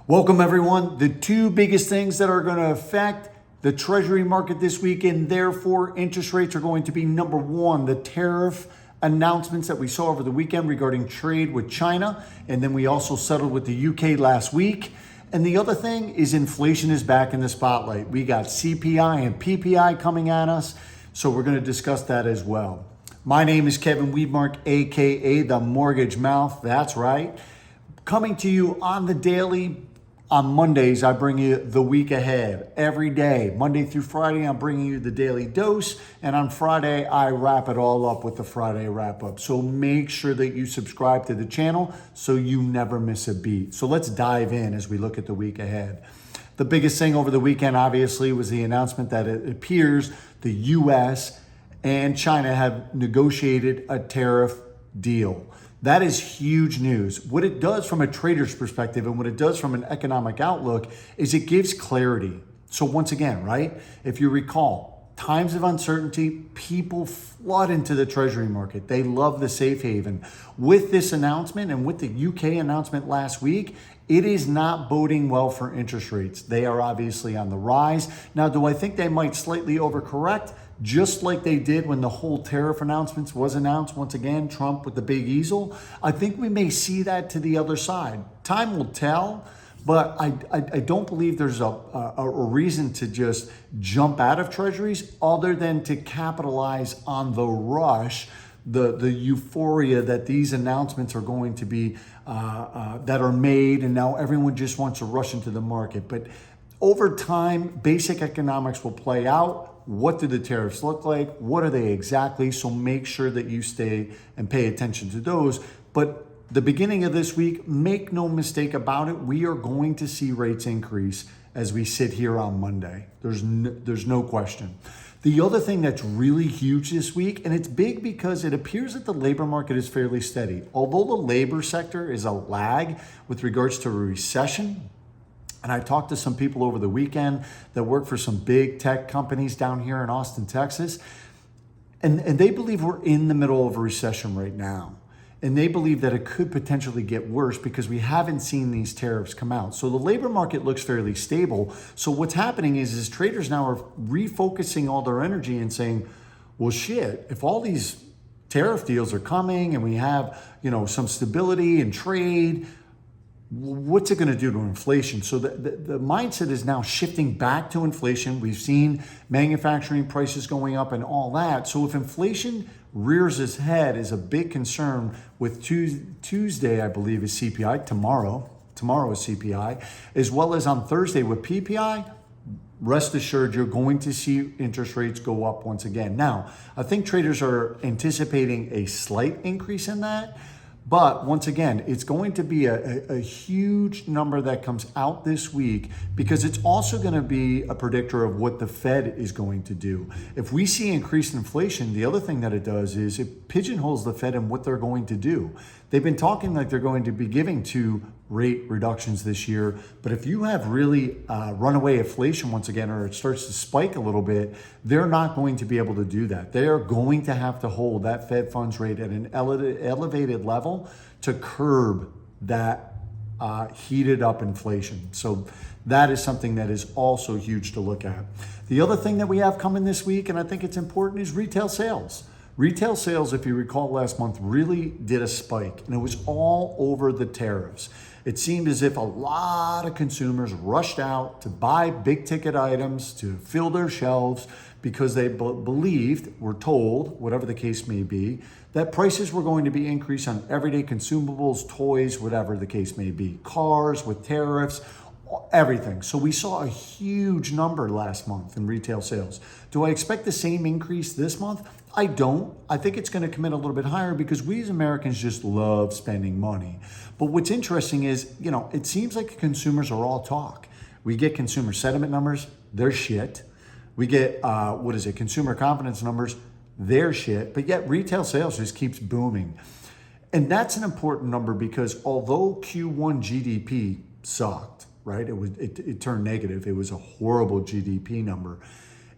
Welcome everyone. The two biggest things that are going to affect the treasury market this week and therefore interest rates are going to be number one, the tariff announcements that we saw over the weekend regarding trade with China. And then we also settled with the UK last week. And the other thing is inflation is back in the spotlight. We got CPI and PPI coming at us. So we're going to discuss that as well. My name is Kevin Weedmark, AKA the Mortgage Mouth. That's right. Coming to you on the daily. On Mondays, I bring you the week ahead every day. Monday through Friday, I'm bringing you the daily dose. And on Friday, I wrap it all up with the Friday wrap up. So make sure that you subscribe to the channel so you never miss a beat. So let's dive in as we look at the week ahead. The biggest thing over the weekend, obviously, was the announcement that it appears the US and China have negotiated a tariff deal. That is huge news. What it does from a trader's perspective and what it does from an economic outlook is it gives clarity. So once again, right, if you recall, times of uncertainty, people flood into the treasury market. They love the safe haven. With this announcement and with the UK announcement last week, it is not boding well for interest rates. They are obviously on the rise. Now, do I think they might slightly overcorrect? Just like they did when the whole tariff announcements was announced, once again, Trump with the big easel. I think we may see that to the other side. Time will tell, but I don't believe there's a reason to just jump out of treasuries other than to capitalize on the rush, the euphoria that these announcements are going to be, that are made, and now everyone just wants to rush into the market. But over time, basic economics will play out. What do the tariffs look like? What are they exactly? So make sure that you stay and pay attention to those. But the beginning of this week, make no mistake about it, we are going to see rates increase as we sit here on Monday. There's no question. The other thing that's really huge this week, and it's big because it appears that the labor market is fairly steady. Although the labor sector is a lag with regards to a recession, and I talked to some people over the weekend that work for some big tech companies down here in Austin, Texas, and they believe we're in the middle of a recession right now. And they believe that it could potentially get worse because we haven't seen these tariffs come out. So the labor market looks fairly stable. So what's happening is traders now are refocusing all their energy and saying, well, shit, if all these tariff deals are coming and we have, some stability in trade, what's it going to do to inflation? So the mindset is now shifting back to inflation. We've seen manufacturing prices going up and all that. So if inflation rears its head is a big concern with Tuesday, I believe, is CPI. Tomorrow is CPI, as well as on Thursday with PPI. Rest assured, you're going to see interest rates go up once again. Now, I think traders are anticipating a slight increase in that. But once again, it's going to be a huge number that comes out this week because it's also going to be a predictor of what the Fed is going to do. If we see increased inflation, the other thing that it does is it pigeonholes the Fed and what they're going to do. They've been talking like they're going to be giving 2 rate reductions this year. But if you have really runaway inflation once again, or it starts to spike a little bit, they're not going to be able to do that. They are going to have to hold that Fed funds rate at an elevated level to curb that heated up inflation. So that is something that is also huge to look at. The other thing that we have coming this week, and I think it's important, is retail sales. Retail sales, if you recall last month, really did a spike, and it was all over the tariffs. It seemed as if a lot of consumers rushed out to buy big ticket items to fill their shelves because they believed, were told, whatever the case may be, that prices were going to be increased on everyday consumables, toys, whatever the case may be, cars with tariffs, everything. So we saw a huge number last month in retail sales. Do I expect the same increase this month? I don't. I think it's going to come in a little bit higher because we as Americans just love spending money. But what's interesting is, it seems like consumers are all talk. We get consumer sentiment numbers, they're shit. We get, consumer confidence numbers, they're shit. But yet retail sales just keeps booming. And that's an important number because although Q1 GDP sucked, right? It turned negative. It was a horrible GDP number.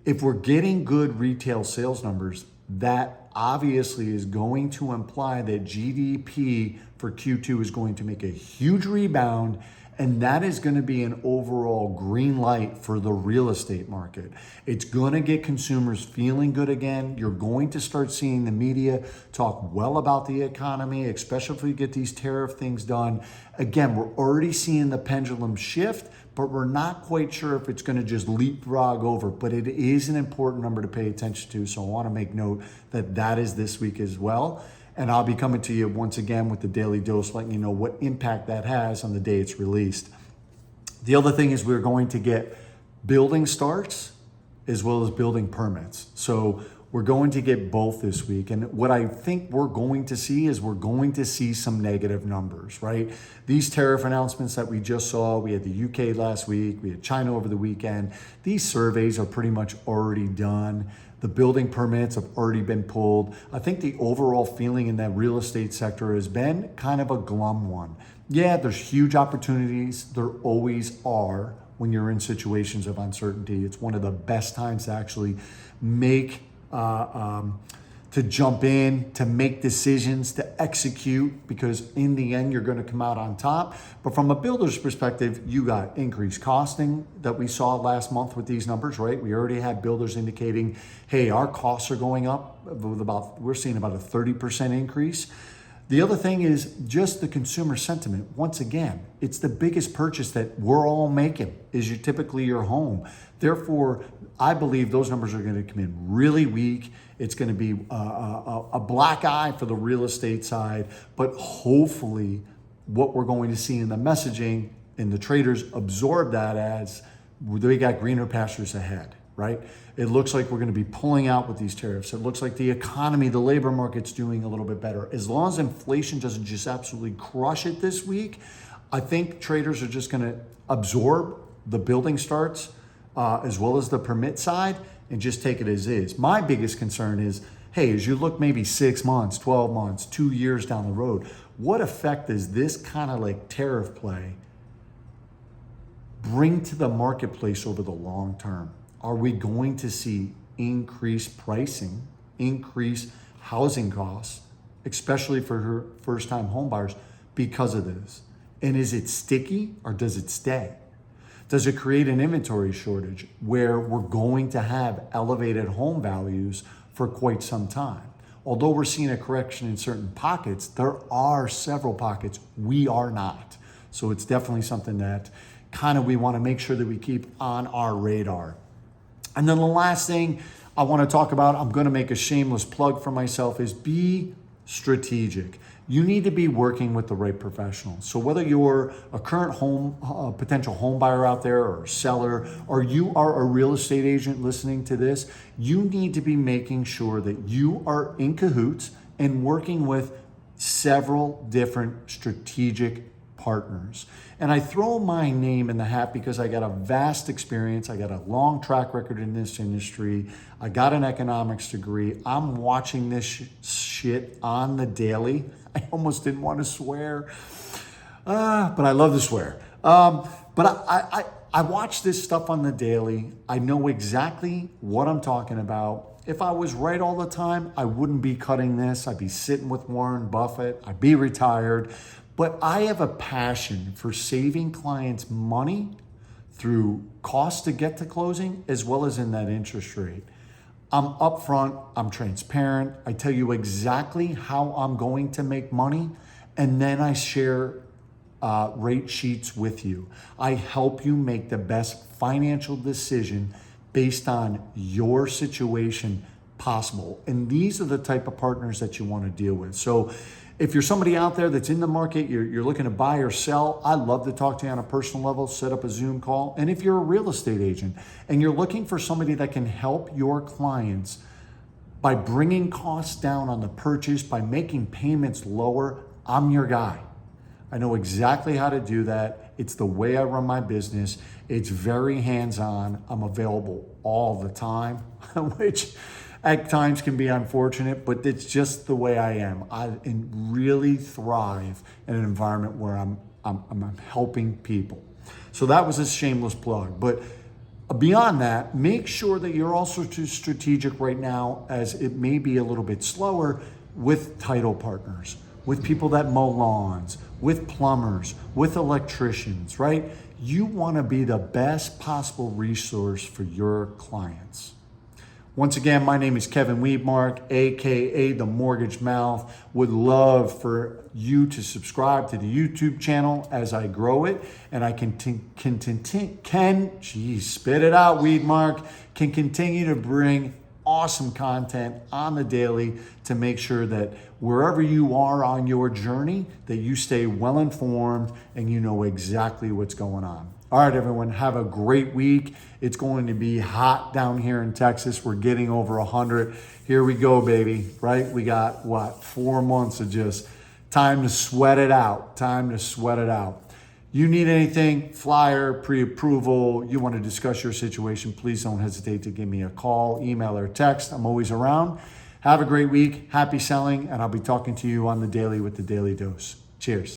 If we're getting good retail sales numbers, that obviously is going to imply that GDP for Q2 is going to make a huge rebound And that is going to be an overall green light for the real estate market. It's going to get consumers feeling good again. You're going to start seeing the media talk well about the economy, especially if we get these tariff things done. Again, we're already seeing the pendulum shift, but we're not quite sure if it's going to just leapfrog over. But it is an important number to pay attention to. So I want to make note that that is this week as well. And I'll be coming to you once again with the daily dose, letting you know what impact that has on the day it's released. The other thing is we're going to get building starts as well as building permits. So we're going to get both this week. And what I think we're going to see is we're going to see some negative numbers, right? These tariff announcements that we just saw, we had the UK last week, we had China over the weekend. These surveys are pretty much already done. The building permits have already been pulled. I think the overall feeling in that real estate sector has been kind of a glum one. Yeah, there's huge opportunities. There always are when you're in situations of uncertainty. It's one of the best times to actually make to jump in, to make decisions, to execute, because in the end, you're going to come out on top. But from a builder's perspective, you got increased costing that we saw last month with these numbers, right? We already had builders indicating, hey, our costs are going up we're seeing about a 30% increase. The other thing is just the consumer sentiment. Once again, it's the biggest purchase that we're all making is typically your home. Therefore, I believe those numbers are going to come in really weak. It's going to be a black eye for the real estate side, but hopefully what we're going to see in the messaging and the traders absorb that as they got greener pastures ahead, right? It looks like we're going to be pulling out with these tariffs. It looks like the economy, the labor market's doing a little bit better. As long as inflation doesn't just absolutely crush it this week, I think traders are just going to absorb the building starts as well as the permit side and just take it as is. My biggest concern is, hey, as you look maybe 6 months, 12 months, 2 years down the road, what effect does this kind of like tariff play bring to the marketplace over the long term? Are we going to see increased pricing, increased housing costs, especially for first-time home buyers because of this? And is it sticky or does it stay? Does it create an inventory shortage where we're going to have elevated home values for quite some time? Although we're seeing a correction in certain pockets, there are several pockets we are not. So it's definitely something that kind of we want to make sure that we keep on our radar. And then the last thing I want to talk about, I'm going to make a shameless plug for myself, is be strategic. You need to be working with the right professionals. So whether you're a current potential home buyer out there or a seller, or you are a real estate agent listening to this, you need to be making sure that you are in cahoots and working with several different strategic partners. And I throw my name in the hat because I got a vast experience. I got a long track record in this industry. I got an economics degree. I'm watching this shit on the daily. I almost didn't want to swear, but I love to swear. But I watch this stuff on the daily. I know exactly what I'm talking about. If I was right all the time, I wouldn't be cutting this. I'd be sitting with Warren Buffett. I'd be retired. But I have a passion for saving clients money through cost to get to closing, as well as in that interest rate. I'm upfront, I'm transparent. I tell you exactly how I'm going to make money, and then I share rate sheets with you. I help you make the best financial decision based on your situation possible. And these are the type of partners that you want to deal with. So if you're somebody out there that's in the market, you're looking to buy or sell, I'd love to talk to you on a personal level, set up a Zoom call. And if you're a real estate agent and you're looking for somebody that can help your clients by bringing costs down on the purchase, by making payments lower, I'm your guy. I know exactly how to do that. It's the way I run my business. It's very hands-on. I'm available all the time, which at times can be unfortunate, but it's just the way I am. I really thrive in an environment where I'm helping people. So that was a shameless plug. But beyond that, make sure that you're also too strategic right now, as it may be a little bit slower, with title partners, with people that mow lawns, with plumbers, with electricians, right? You want to be the best possible resource for your clients. Once again, my name is Kevin Weedmark, aka The Mortgage Mouth. Would love for you to subscribe to the YouTube channel as I grow it, and I can spit it out, Weedmark, can continue to bring awesome content on the daily to make sure that wherever you are on your journey, that you stay well informed and you know exactly what's going on. All right, everyone, have a great week. It's going to be hot down here in Texas. We're getting over 100. Here we go, baby, right? We got, 4 months of just time to sweat it out, You need anything, flyer, pre-approval, you want to discuss your situation, please don't hesitate to give me a call, email, or text. I'm always around. Have a great week. Happy selling, and I'll be talking to you on the daily with the Daily Dose. Cheers.